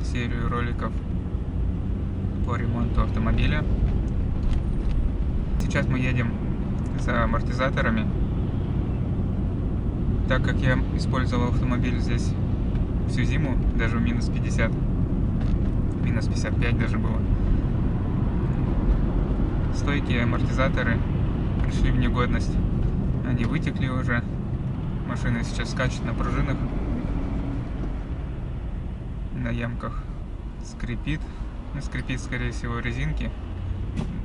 серию роликов по ремонту автомобиля. Сейчас мы едем за амортизаторами. Так как я использовал автомобиль здесь всю зиму, даже в минус 50, минус 55 даже было, стойки и амортизаторы пришли в негодность. Они вытекли уже. Машина сейчас скачет на пружинах, на ямках скрипит. Скрипит, скорее всего, резинки,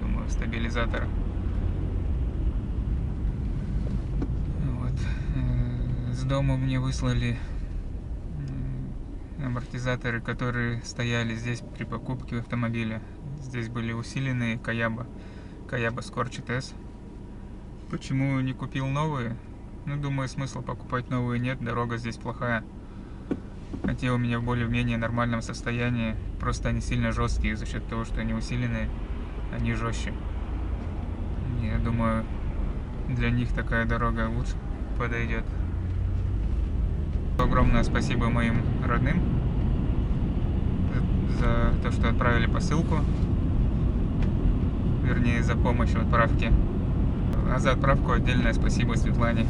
думаю, стабилизатора. Вот. С дома мне выслали амортизаторы, которые стояли здесь при покупке автомобиля. Здесь были усиленные Каяба Scorched S. Почему не купил новые? Ну, думаю, смысла покупать новые нет, дорога здесь плохая. А те у меня в более-менее нормальном состоянии. Просто они сильно жесткие за счет того, что они усиленные, они жестче. Я думаю, для них такая дорога лучше подойдет. Огромное спасибо моим родным за то, что отправили посылку. Вернее, за помощь в отправке. А за отправку отдельное спасибо Светлане.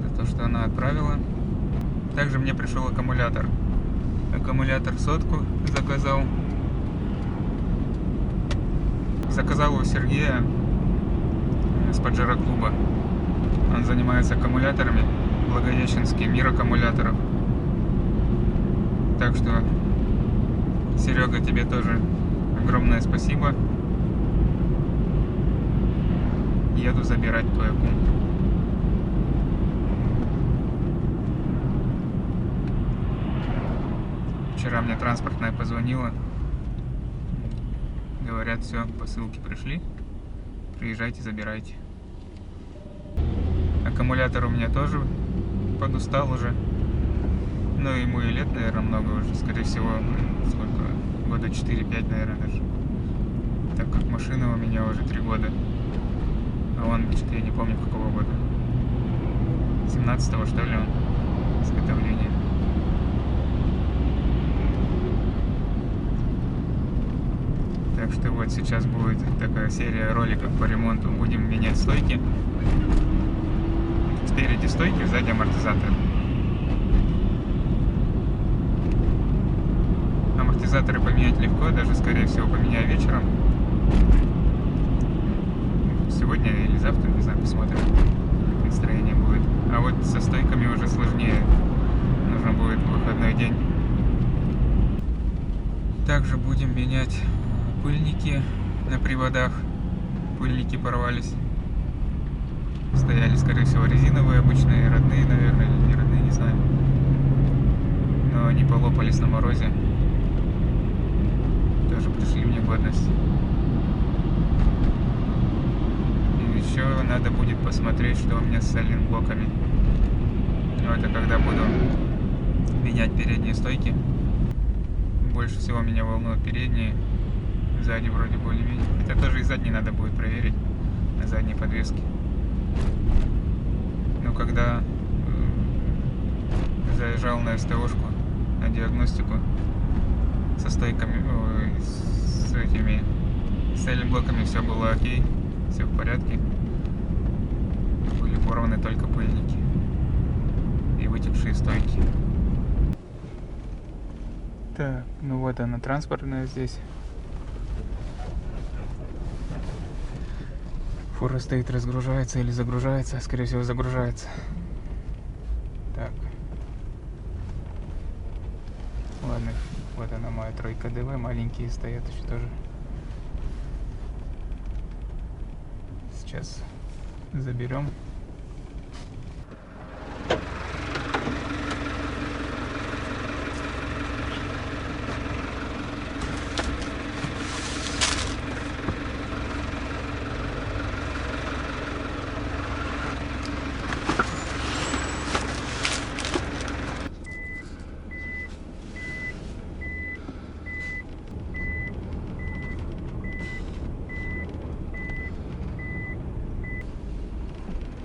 За то, что она отправила. Также мне пришел аккумулятор. Аккумулятор сотку заказал. Заказал у Сергея с Паджеро клуба. Он занимается аккумуляторами. Благовещенский, мир аккумуляторов. Так что, Серега, тебе тоже огромное спасибо. Еду забирать твой аккум. Вчера мне транспортная позвонила. Говорят, все, посылки пришли. Приезжайте, забирайте. Аккумулятор у меня тоже подустал уже. Ну, ему и лет, наверное, много уже. Скорее всего, сколько? Года 4-5, наверное, даже. Так как машина у меня уже 3 года. А он, что-то я не помню, какого года. 17-го, что ли, он? Изготовление. Так что вот сейчас будет такая серия роликов по ремонту. Будем менять стойки. Спереди стойки, сзади амортизатор. Амортизаторы поменять легко, даже скорее всего поменяю вечером. Сегодня или завтра, не знаю, посмотрим, как настроение будет. А вот со стойками уже сложнее. Нужно будет в выходной день. Также будем менять пыльники на приводах. Пыльники порвались. Стояли, скорее всего, резиновые, обычные, родные, наверное, или не родные, не знаю. Но они полопались на морозе. Тоже пришли в негодность. И еще надо будет посмотреть, что у меня с сайлентблоками. Но это когда буду менять передние стойки. Больше всего меня волнуют передние. Сзади вроде более-менее. Хотя тоже и задние надо будет проверить. На задней подвеске. Но когда заезжал на СТОшку, на диагностику, со стойками, с этими сайлентблоками все было окей, все в порядке. Были порваны только пыльники и вытекшие стойки. Так, ну вот она, транспортная здесь. Фура стоит, разгружается или загружается, скорее всего загружается. Так. Ладно, вот она моя тройка ДВ, маленькие стоят еще тоже. Сейчас заберем.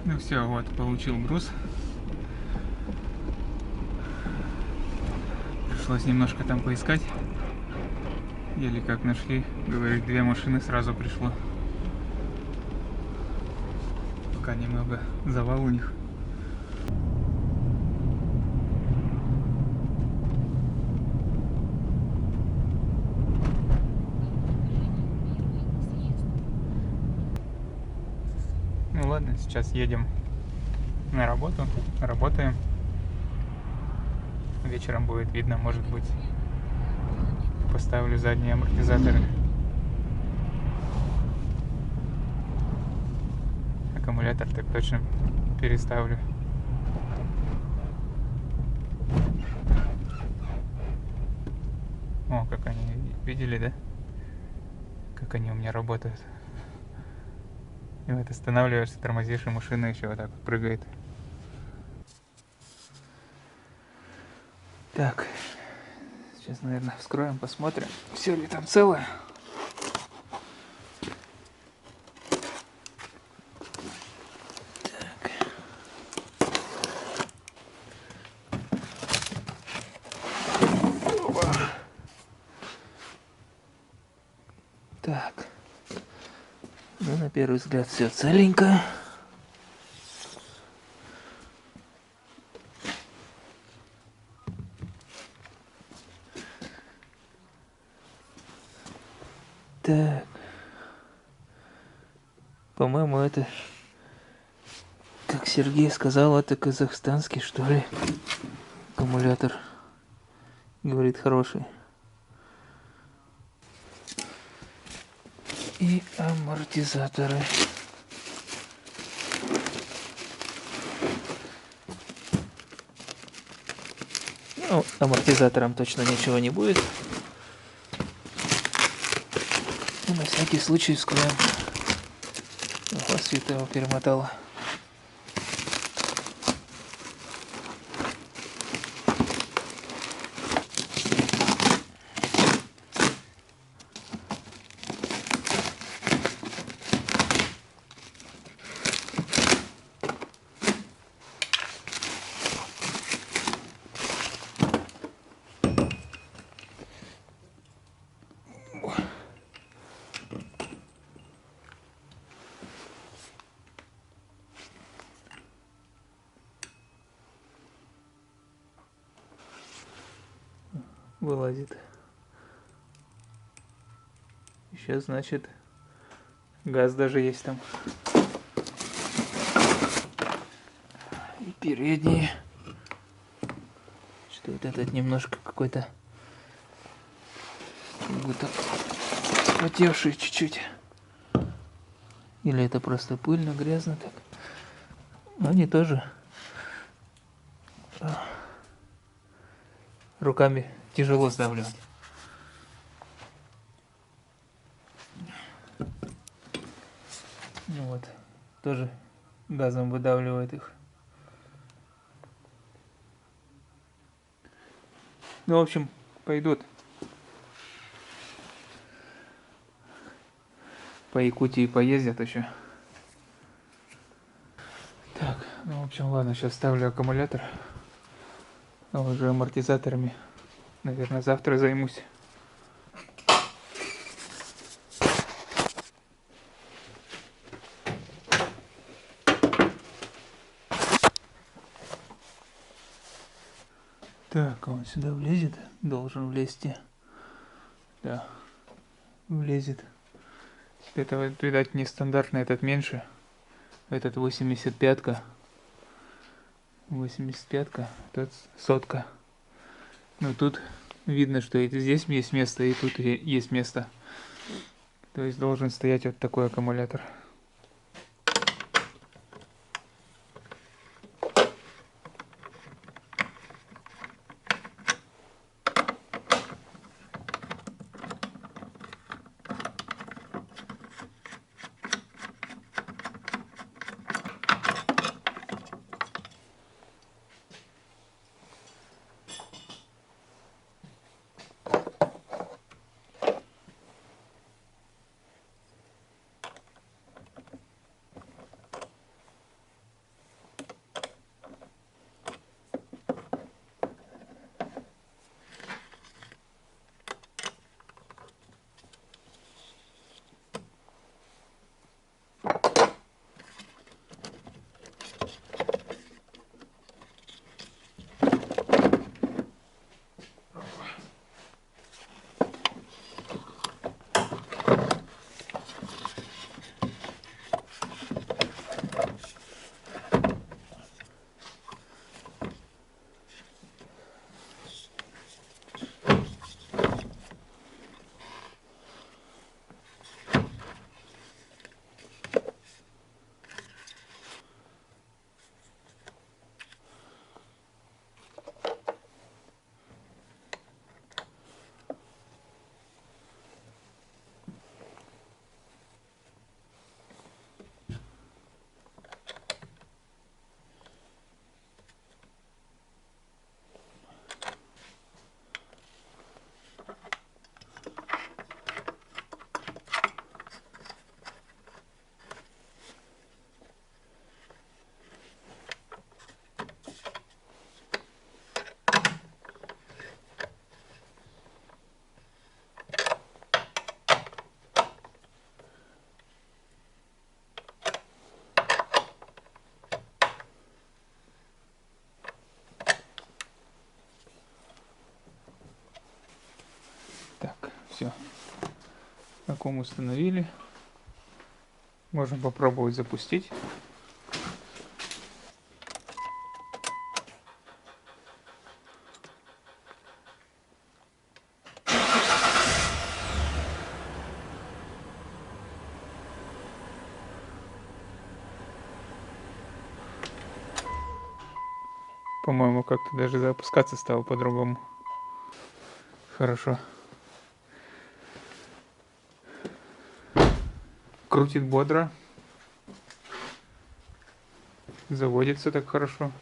Ну все, вот, получил груз. Пришлось немножко там поискать. Еле как нашли. Говорит, 2 машины сразу пришло. Пока немного завал у них. Ну ладно, сейчас едем на работу. Работаем. Вечером будет видно, может быть, поставлю задние амортизаторы. Аккумулятор так точно переставлю. О, как они, видели, да? Как они у меня работают. И вот останавливаешься, тормозишь, и машина еще вот так вот прыгает. Так, сейчас, наверное, вскроем, посмотрим, все ли там целое. Так, ну на первый взгляд все целенько. Так, по-моему, это, как Сергей сказал, это казахстанский, что ли, аккумулятор. Говорит, хороший. И амортизаторы. Ну, амортизаторам точно ничего не будет. Но на всякий случай вскроем. Ого, святого перемотала. Вылазит. Еще, значит, газ даже есть там. И передние. Что вот этот немножко какой-то, как будто потевший чуть-чуть. Или это просто пыльно, грязно так. Но они тоже руками тяжело сдавливать. Ну вот, тоже газом выдавливает их. Ну, в общем, пойдут. По Якутии поездят еще. Так, ну, в общем, ладно, сейчас ставлю аккумулятор. А уже амортизаторами, наверное, завтра займусь. Так, он сюда влезет? Должен влезти. Да, влезет. Это, вот, видать, нестандартный, этот меньше. Этот 85-ка. 85-ка, тот 100-ка. Ну, тут видно, что и здесь есть место, и тут есть место. То есть должен стоять вот такой аккумулятор. Все. Аккум установили. Можем попробовать запустить. По-моему, как-то даже запускаться стало по-другому. Хорошо. Крутит бодро. Заводится так хорошо.